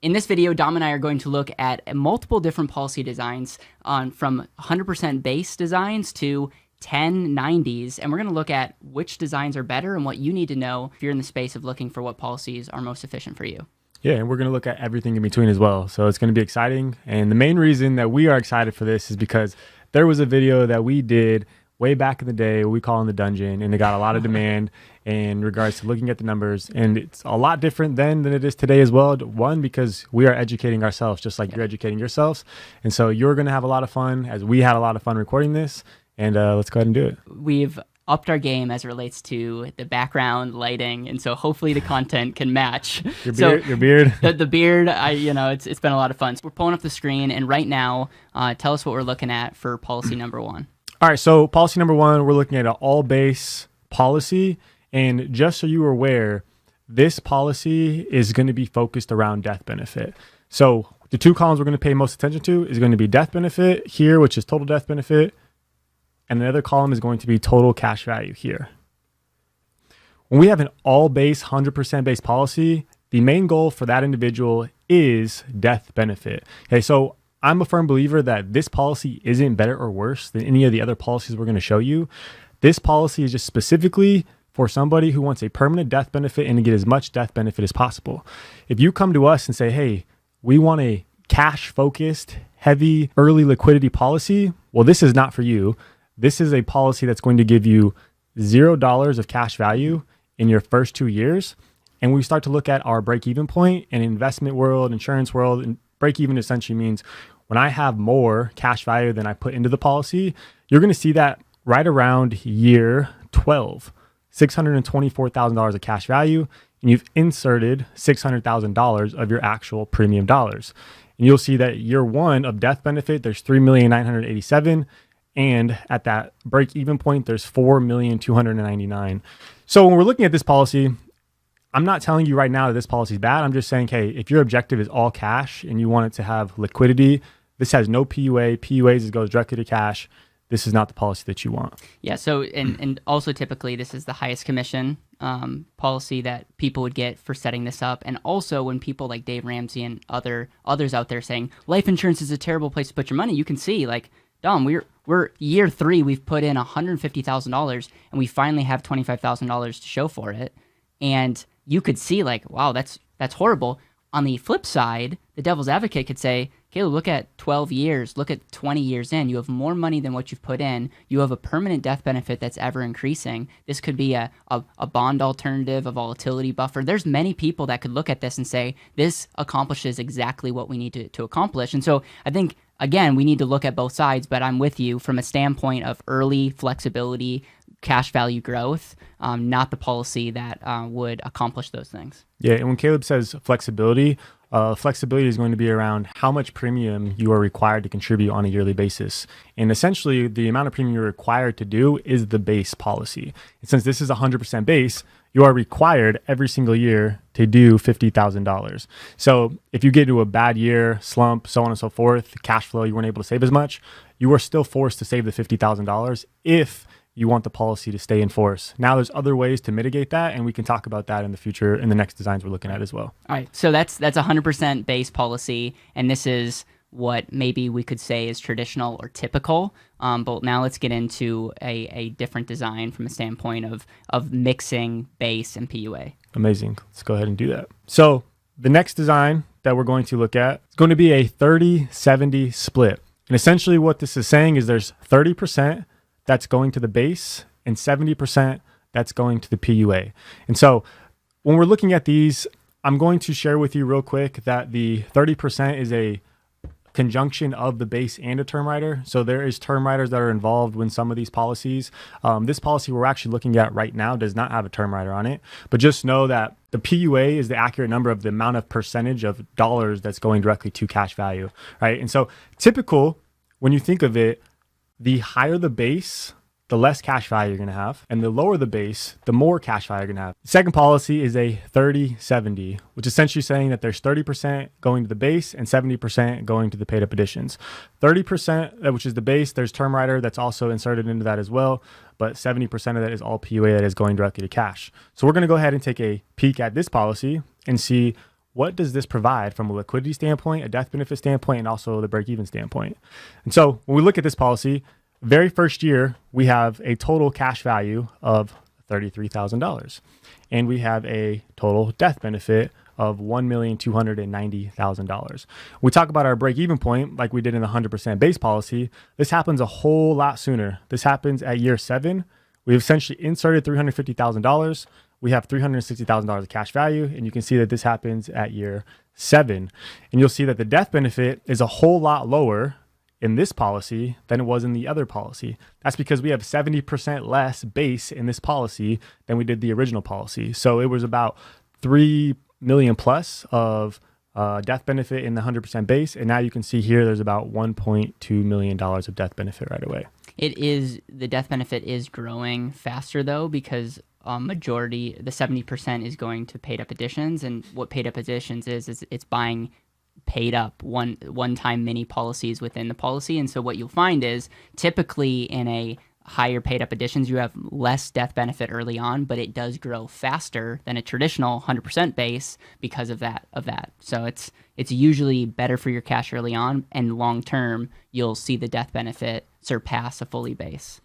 In this video, Dom and I are going to look at multiple different policy designs from 100% base designs to 1090s, and we're going to look at which designs are better and what you need to know if you're in the space of looking for what policies are most efficient for you. Yeah, and we're going to look at everything in between as well. So it's going to be exciting. And the main reason that we are excited for this is because there was a video that we did way back in the day, we call in the dungeon, and it got a lot of demand in regards to looking at the numbers. And it's a lot different then than it is today as well. One, because we are educating ourselves just like you're educating yourselves. And so you're going to have a lot of fun as we had a lot of fun recording this. And let's go ahead and do it. We've upped our game as it relates to the background lighting, and so hopefully the content can match. Your beard. The beard. It's been a lot of fun. So we're pulling up the screen, and right now, tell us what we're looking at for policy number one. All right, so policy number one, we're looking at an all-base policy, and just so you are aware, this policy is going to be focused around death benefit. So the two columns we're going to pay most attention to is going to be death benefit here, which is total death benefit, and the other column is going to be total cash value here. When we have an all-base, 100% base policy, the main goal for that individual is death benefit. Okay, so I'm a firm believer that this policy isn't better or worse than any of the other policies we're going to show you. This policy is just specifically for somebody who wants a permanent death benefit and to get as much death benefit as possible. If you come to us and say, hey, we want a cash-focused, heavy, early liquidity policy, well, this is not for you. This is a policy that's going to give you $0 of cash value in your first 2 years. And we start to look at our break-even point in investment world, insurance world, and break-even essentially means when I have more cash value than I put into the policy, you're going to see that right around year 12, $624,000 of cash value, and you've inserted $600,000 of your actual premium dollars. And you'll see that year one of death benefit, there's $3,987,000. And at that break-even point, there's $4,299,000. So when we're looking at this policy, I'm not telling you right now that this policy is bad. I'm just saying, hey, if your objective is all cash and you want it to have liquidity, this has no PUA. PUAs goes directly to cash. This is not the policy that you want. Yeah. So and also typically this is the highest commission policy that people would get for setting this up. And also when people like Dave Ramsey and others out there saying life insurance is a terrible place to put your money, you can see like, Dom, we're year 3, we've put in $150,000 and we finally have $25,000 to show for it. And you could see like, wow, that's horrible. On the flip side, the devil's advocate could say, Caleb, look at 12 years, look at 20 years in. You have more money than what you've put in. You have a permanent death benefit that's ever increasing. This could be a bond alternative, a volatility buffer. There's many people that could look at this and say, this accomplishes exactly what we need to accomplish. And so I think, again, we need to look at both sides, but I'm with you from a standpoint of early flexibility, cash value growth, not the policy that would accomplish those things. Yeah, and when Caleb says flexibility, flexibility is going to be around how much premium you are required to contribute on a yearly basis. And essentially, the amount of premium you're required to do is the base policy. And since this is 100% base, you are required every single year to do $50,000. So if you get into a bad year, slump, so on and so forth, cash flow, you weren't able to save as much, you are still forced to save the $50,000 if you want the policy to stay in force. Now there's other ways to mitigate that, and we can talk about that in the future in the next designs we're looking at as well. All right, so that's 100% base policy, and this is what maybe we could say is traditional or typical. But now let's get into a different design from a standpoint of mixing base and PUA. Amazing. Let's go ahead and do that. So the next design that we're going to look at is going to be a 30-70 split. And essentially what this is saying is there's 30% that's going to the base and 70% that's going to the PUA. And so when we're looking at these, I'm going to share with you real quick that the 30% is a conjunction of the base and a term rider. So there is term riders that are involved when some of these policies. This policy we're actually looking at right now does not have a term rider on it, but just know that the PUA is the accurate number of the amount of percentage of dollars that's going directly to cash value, right? And so typical, when you think of it, the higher the base, the less cash value you're going to have. And the lower the base, the more cash value you're going to have. The second policy is a 30-70, which is essentially saying that there's 30% going to the base and 70% going to the paid up additions. 30%, which is the base, there's term rider that's also inserted into that as well. But 70% of that is all PUA that is going directly to cash. So we're going to go ahead and take a peek at this policy and see what does this provide from a liquidity standpoint, a death benefit standpoint, and also the break-even standpoint? And so when we look at this policy, very first year, we have a total cash value of $33,000. And we have a total death benefit of $1,290,000. We talk about our break-even point like we did in the 100% base policy. This happens a whole lot sooner. This happens at year 7. We've essentially inserted $350,000. We have $360,000 of cash value, and you can see that this happens at year 7. And you'll see that the death benefit is a whole lot lower in this policy than it was in the other policy. That's because we have 70% less base in this policy than we did the original policy. So it was about 3 million plus of death benefit in the 100% base. And now you can see here, there's about $1.2 million of death benefit right away. The death benefit is growing faster though, because majority, the 70% is going to paid up additions. And what paid up additions is it's buying paid up one-time mini policies within the policy. And so what you'll find is typically in a higher paid up additions, you have less death benefit early on, but it does grow faster than a traditional 100% base because of that. So it's usually better for your cash early on, and long term, you'll see the death benefit surpass a fully base.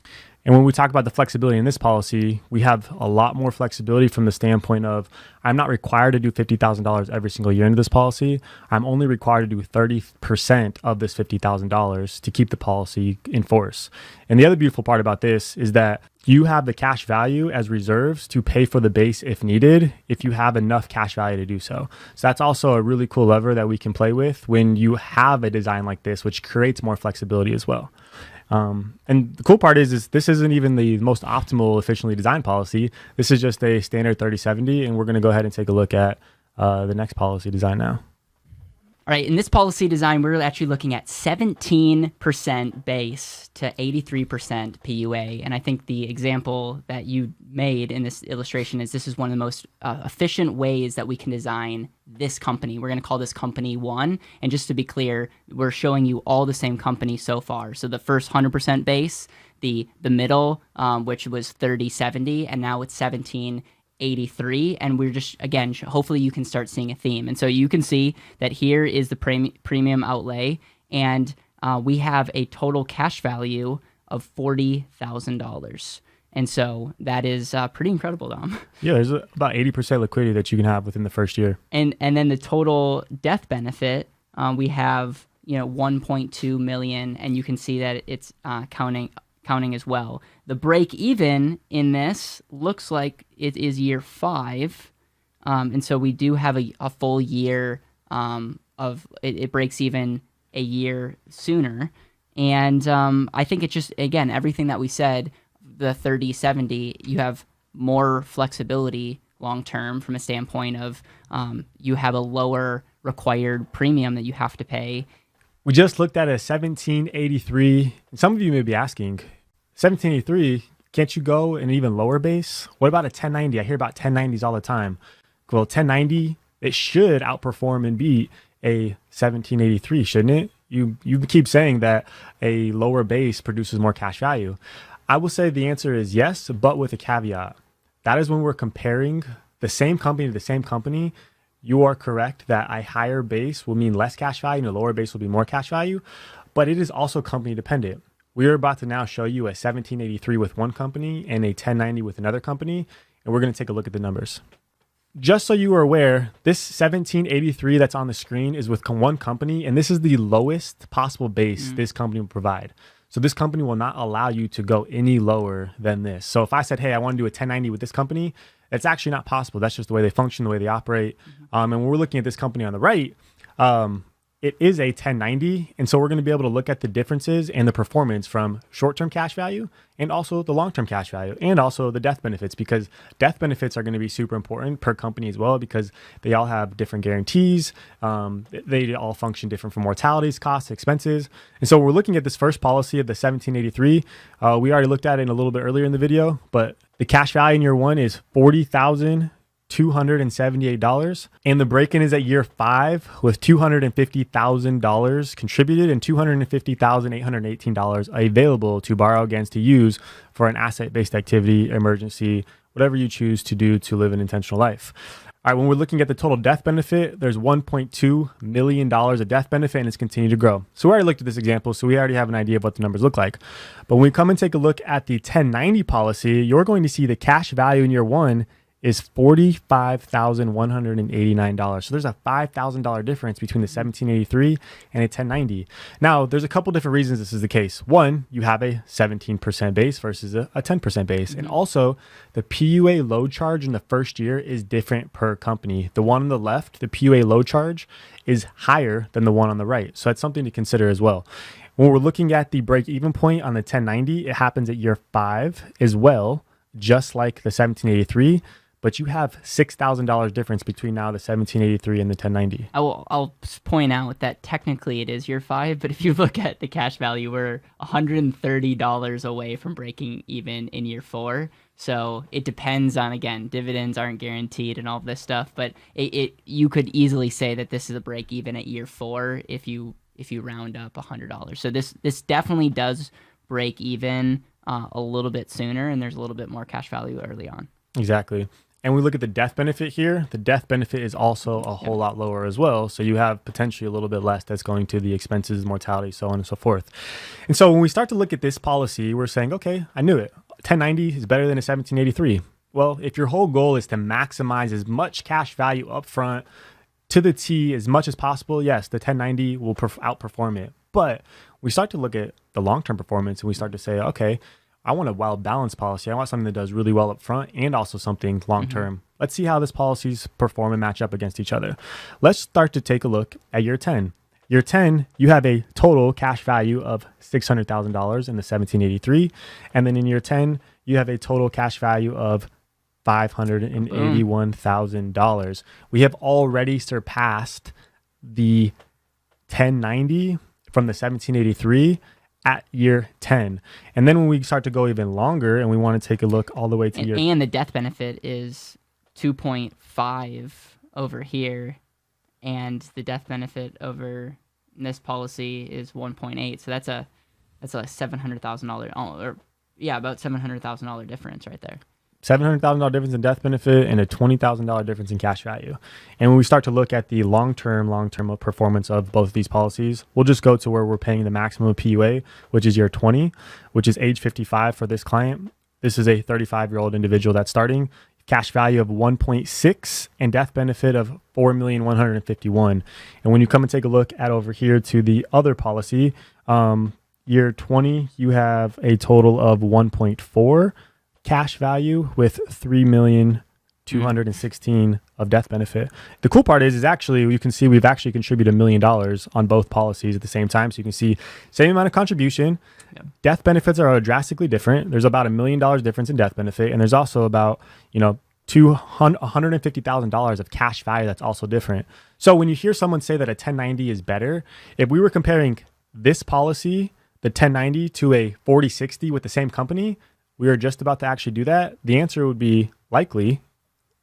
And when we talk about the flexibility in this policy, we have a lot more flexibility from the standpoint of I'm not required to do $50,000 every single year into this policy. I'm only required to do 30% of this $50,000 to keep the policy in force. And the other beautiful part about this is that you have the cash value as reserves to pay for the base if needed, if you have enough cash value to do so. So that's also a really cool lever that we can play with when you have a design like this, which creates more flexibility as well. And the cool part is this isn't even the most optimal, efficiently designed policy. This is just a standard 30/70, and we're going to go ahead and take a look at the next policy design now. All right, in this policy design, we're actually looking at 17% base to 83% PUA. And I think the example that you made in this illustration is this is one of the most efficient ways that we can design this company. We're going to call this company 1. And just to be clear, we're showing you all the same company so far. So the first 100% base, the middle, which was 30/70, and now it's 17/83, and we're just, again, hopefully you can start seeing a theme. And so you can see that here is the premium outlay, and we have a total cash value of $40,000. And so that is pretty incredible, Dom. Yeah, there's about 80% liquidity that you can have within the first year. And then the total death benefit, we have 1.2 million, and you can see that it's counting as well. The break even in this looks like it is year 5. And so we do have a full year of it breaks even a year sooner. And I think it's just, again, everything that we said, the 30/70, you have more flexibility long term from a standpoint of you have a lower required premium that you have to pay. We just looked at a 1783. Some of you may be asking, 1783, can't you go an even lower base? What about a 1090? I hear about 1090s all the time. Well, 1090, it should outperform and beat a 1783, shouldn't it? You keep saying that a lower base produces more cash value. I will say the answer is yes, but with a caveat. That is when we're comparing the same company to the same company. You are correct that a higher base will mean less cash value and a lower base will be more cash value, but it is also company dependent. We are about to now show you a 1783 with one company and a 1090 with another company, and we're going to take a look at the numbers. Just so you are aware, this 1783 that's on the screen is with one company, and this is the lowest possible base this company will provide. So this company will not allow you to go any lower than this. So if I said, hey, I want to do a 1090 with this company, it's actually not possible. That's just the way they function, the way they operate. And when we're looking at this company on the right, it is a 1090. And so we're going to be able to look at the differences and the performance from short-term cash value and also the long-term cash value and also the death benefits, because death benefits are going to be super important per company as well, because they all have different guarantees. They all function different for mortalities, costs, expenses. And so we're looking at this first policy of the 1783. We already looked at it a little bit earlier in the video, but the cash value in year 1 is $40,278, and the break-in is at year 5 with $250,000 contributed and $250,818 available to borrow against to use for an asset-based activity, emergency, whatever you choose to do to live an intentional life. All right, when we're looking at the total death benefit, there's $1.2 million of death benefit, and it's continued to grow. So we already looked at this example, so we already have an idea of what the numbers look like. But when we come and take a look at the 1090 policy, you're going to see the cash value in year one is $45,189. So there's a $5,000 difference between the 1783 and a 1090. Now, there's a couple different reasons this is the case. One, you have a 17% base versus a 10% base. Mm-hmm. And also, the PUA load charge in the first year is different per company. The one on the left, the PUA load charge, is higher than the one on the right. So that's something to consider as well. When we're looking at the break-even point on the 1090, it happens at year 5 as well, just like the 1783. But you have $6,000 difference between now the 1783 and the 1090. I'll point out that technically it is year 5, but if you look at the cash value, we're $130 away from breaking even in year 4. So it depends on, again, dividends aren't guaranteed and all of this stuff, but you could easily say that this is a break even at year 4 if you round up $100. So this definitely does break even a little bit sooner, and there's a little bit more cash value early on. Exactly. And we look at the death benefit here. The death benefit is also a whole lot lower as well. So you have potentially a little bit less that's going to the expenses, mortality, so on and so forth. And so when we start to look at this policy, we're saying, okay, I knew it. 1090 is better than a 1783. Well, if your whole goal is to maximize as much cash value up front to the T as much as possible, yes, the 1090 will outperform it. But we start to look at the long-term performance and we start to say, okay, I want a well-balanced policy. I want something that does really well up front and also something long-term. Mm-hmm. Let's see how this policies perform and match up against each other. Let's start to take a look at year 10. Year 10, you have a total cash value of $600,000 in the 1783. And then in year 10, you have a total cash value of $581,000. We have already surpassed the 1090 from the 1783 at year 10. And then when we start to go even longer and we want to take a look all the way to year... And the death benefit is 2.5 over here, and the death benefit over in this policy is 1.8. So that's a $700,000, or about $700,000 difference right there. $700,000 difference in death benefit and a $20,000 difference in cash value. And when we start to look at the long-term performance of both of these policies, we'll just go to where we're paying the maximum PUA, which is year 20, which is age 55 for this client. This is a 35-year-old individual that's starting. Cash value of 1.6 and death benefit of 4,151,000. And when you come and take a look at over here to the other policy, year 20, you have a total of 1.4 cash value with 3,216,000 of death benefit. The cool part is actually, you can see we've actually contributed $1 million on both policies at the same time. So you can see same amount of contribution. Yep. Death benefits are drastically different. There's about $1 million difference in death benefit. And there's also about, $150,000 of cash value that's also different. So when you hear someone say that a 1090 is better, if we were comparing this policy, the 1090 to a 4060 with the same company, we are just about to actually do that, the answer would be likely,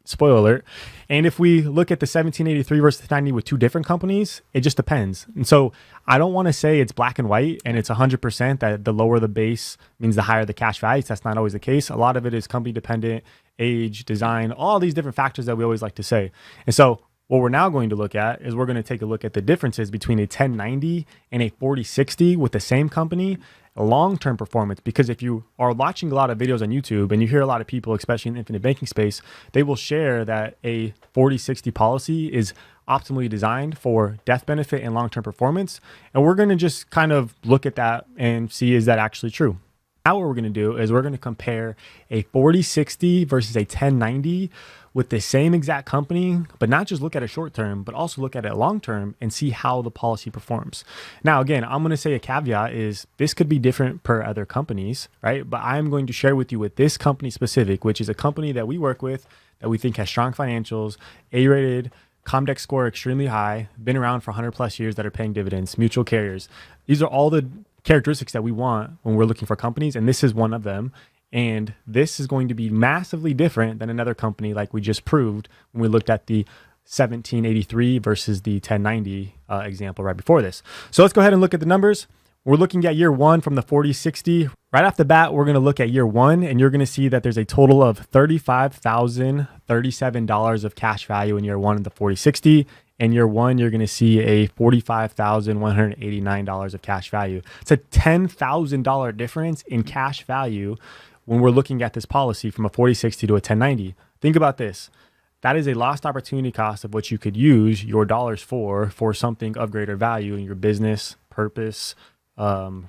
spoiler alert. And if we look at the 1783 versus the 90 with two different companies, it just depends. And so I don't want to say it's black and white and it's 100% that the lower the base means the higher the cash values. That's not always the case. A lot of it is company dependent, age, design, all these different factors that we always like to say. And so what we're now going to look at is we're going to take a look at the differences between a 1090 and a 4060 with the same company, long-term performance. Because if you are watching a lot of videos on YouTube and you hear a lot of people, especially in the infinite banking space, they will share that a 4060 policy is optimally designed for death benefit and long-term performance. And we're going to just kind of look at that and see, is that actually true? Now what we're going to do is we're going to compare a 4060 versus a 1090 with the same exact company, but not just look at it short term, but also look at it long term and see how the policy performs. Now, again, I'm going to say a caveat is this could be different per other companies, right? But I'm going to share with you with this company specific, which is a company that we work with that we think has strong financials, A-rated, Comdex score extremely high, been around for 100 plus years that are paying dividends, mutual carriers. These are all the characteristics that we want when we're looking for companies, and this is one of them. And this is going to be massively different than another company like we just proved when we looked at the 1783 versus the 1090 example right before this. So let's go ahead and look at the numbers. We're looking at year one from the 4060. Right off the bat, we're going to look at year one, and you're going to see that there's a total of $35,037 of cash value in year one of the 40/60. In year one, you're going to see a $45,189 of cash value. It's a $10,000 difference in cash value when we're looking at this policy from a 40/60 to a 1090. Think about this. That is a lost opportunity cost of what you could use your dollars for something of greater value in your business, purpose,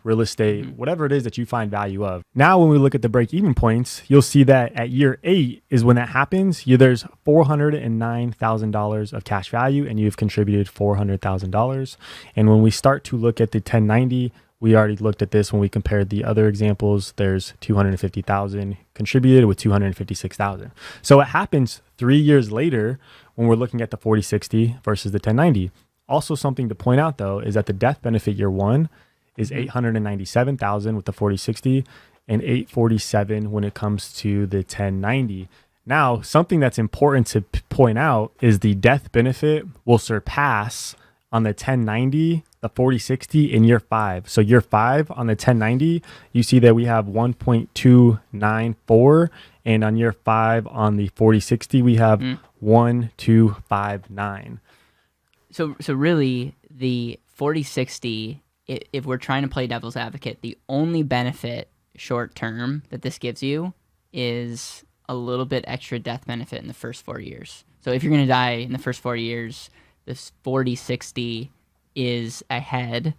real estate, whatever it is that you find value of. Now, when we look at the break-even points, you'll see that at year 8 is when that happens. There's $409,000 of cash value, and you've contributed $400,000. And when we start to look at the 1090, we already looked at this when we compared the other examples. There's $250,000 contributed with $256,000. So it happens 3 years later when we're looking at the 40/60 versus the 1090. Also, something to point out though is that the death benefit year one is $897,000 with the 40/60 and $847 when it comes to the 1090. Now, something that's important to point out is the death benefit will surpass on the 1090 the 40/60 in year 5. So year 5 on the 1090, you see that we have 1.294, and on year 5 on the 40/60, we have 1.259. So really, the 40/60, if we're trying to play devil's advocate, the only benefit short term that this gives you is a little bit extra death benefit in the first 4 years. So if you're going to die in the first 4 years, this 40/60 is ahead.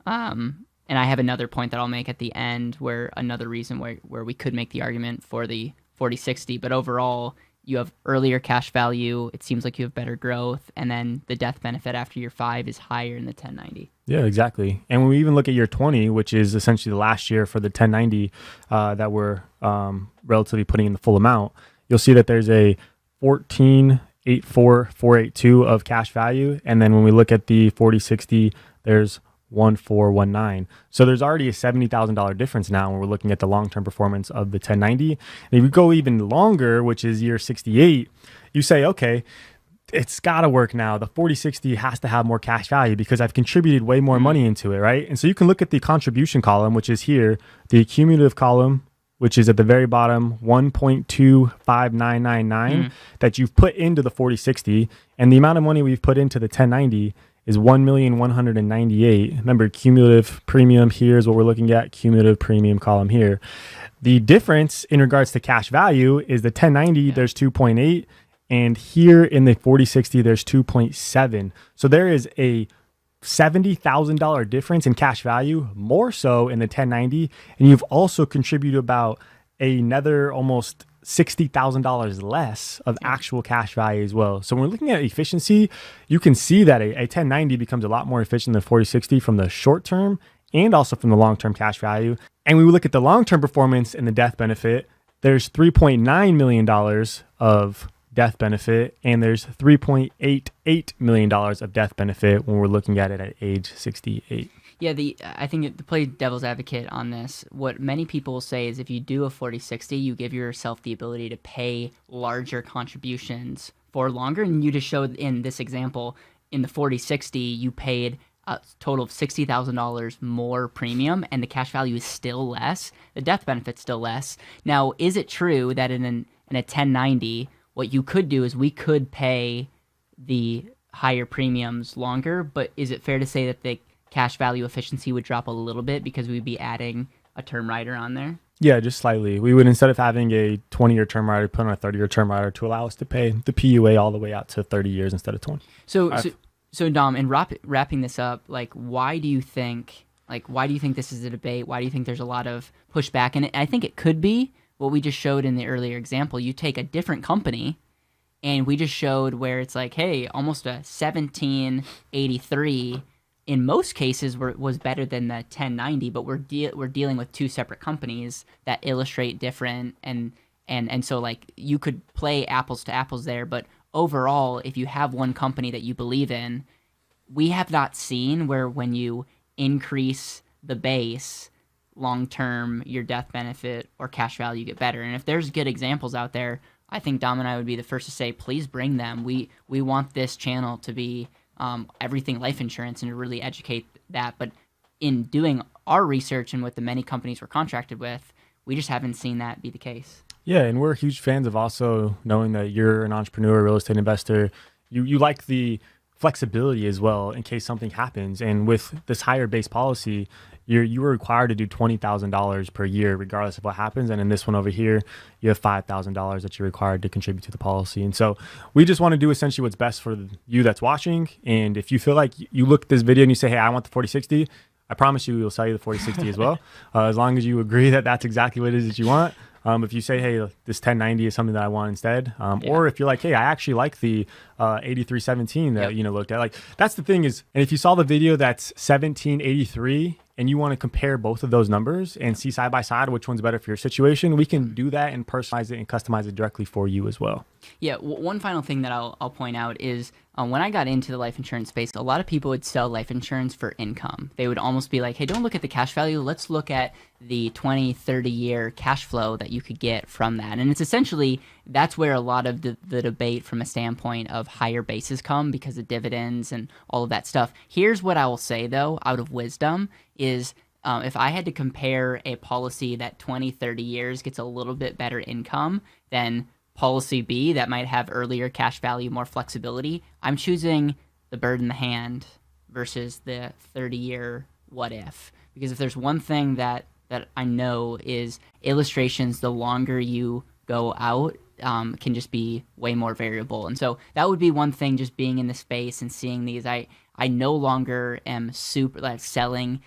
And I have another point that I'll make at the end, where another reason where we could make the argument for the 40/60, but overall, you have earlier cash value. It seems like you have better growth, and then the death benefit after year 5 is higher in the 1090. Yeah, exactly. And when we even look at year 20, which is essentially the last year for the 1090 that we're relatively putting in the full amount, you'll see that there's a 14,84482 of cash value. And then when we look at the 40/60, there's 1,419. So there's already a $70,000 difference now when we're looking at the long-term performance of the 1090. And if you go even longer, which is year 68, you say, okay, it's got to work now. The 40/60 has to have more cash value because I've contributed way more money into it, right? And so you can look at the contribution column, which is here, the cumulative column, which is at the very bottom, 1.25999 that you've put into the 40/60, and the amount of money we've put into the 1090 is 1,198,000. Remember, cumulative premium here is what we're looking at, cumulative premium column here. The difference in regards to cash value is the 1090, there's 2.8, and here in the 40/60, there's 2.7. So there is a $70,000 difference in cash value, more so in the 1090, and you've also contributed about another almost $60,000 less of actual cash value as well. So when we're looking at efficiency, you can see that a 1090 becomes a lot more efficient than 40/60 from the short term and also from the long-term cash value. And when we look at the long-term performance and the death benefit, there's $3.9 million of death benefit, and there's $3.88 million of death benefit when we're looking at it at age 68. Yeah, I think to play devil's advocate on this, what many people will say is if you do a 40/60, you give yourself the ability to pay larger contributions for longer. And you just showed in this example, in the 40/60, you paid a total of $60,000 more premium, and the cash value is still less. The death benefit's still less. Now, is it true that in a 1090, what you could do is we could pay the higher premiums longer, but is it fair to say that the cash value efficiency would drop a little bit because we'd be adding a term rider on there? Yeah, just slightly. We would, instead of having a 20-year term rider, put on a 30-year term rider to allow us to pay the PUA all the way out to 30 years instead of 20. So Dom, in wrapping this up, why do you think this is a debate? Why do you think there's a lot of pushback? And I think it could be what we just showed in the earlier example. You take a different company, and we just showed where it's like, hey, almost a 1783 in most cases was better than the 1090, but we're dealing with two separate companies that illustrate different, and so you could play apples to apples there, but overall, if you have one company that you believe in, we have not seen where when you increase the base long term, your death benefit or cash value get better. And if there's good examples out there, I think Dom and I would be the first to say, please bring them. We want this channel to be everything life insurance and to really educate that. But in doing our research and with the many companies we're contracted with, we just haven't seen that be the case. Yeah, and we're huge fans of also knowing that you're an entrepreneur, real estate investor. You like the flexibility as well in case something happens. And with this higher base policy, you are required to do $20,000 per year regardless of what happens. And in this one over here, you have $5,000 that you're required to contribute to the policy. And so we just want to do essentially what's best for you that's watching. And if you feel like you look at this video and you say, hey, I want the 4060, I promise you we'll sell you the 4060 as well, as long as you agree that that's exactly what it is that you want. If you say, hey, this 1090 is something that I want instead, or if you're like, hey, I actually like the 8317 that, looked at, like, that's the thing is, and if you saw the video that's 1783 and you want to compare both of those numbers and see side by side which one's better for your situation, we can do that and personalize it and customize it directly for you as well. Yeah, one final thing that I'll point out is when I got into the life insurance space, a lot of people would sell life insurance for income. They would almost be like, hey, don't look at the cash value. Let's look at the 20, 30-year cash flow that you could get from that. And it's essentially, that's where a lot of the debate from a standpoint of higher bases come because of dividends and all of that stuff. Here's what I will say, though, out of wisdom, is if I had to compare a policy that 20, 30 years gets a little bit better income than policy B that might have earlier cash value, more flexibility, I'm choosing the bird in the hand versus the 30-year what if. Because if there's one thing that I know is illustrations, the longer you go out, can just be way more variable. And so that would be one thing, just being in the space and seeing these. I no longer am super like selling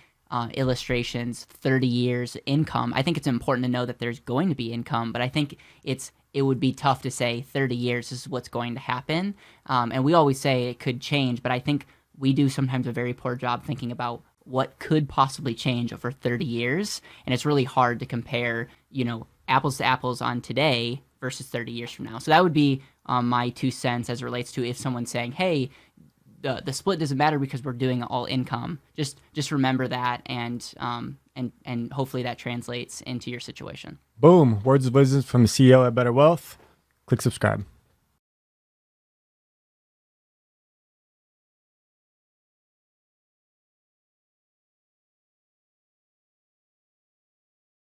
illustrations 30 years income. I think it's important to know that there's going to be income, but I think it would be tough to say 30 years is what's going to happen. And we always say it could change, but I think we do sometimes a very poor job thinking about what could possibly change over 30 years. And it's really hard to compare, apples to apples on today versus 30 years from now. So that would be my 2 cents as it relates to if someone's saying, hey, the split doesn't matter because we're doing all income. Just remember that, and hopefully that translates into your situation. Boom. Words of wisdom from the CEO at BetterWealth. Click subscribe.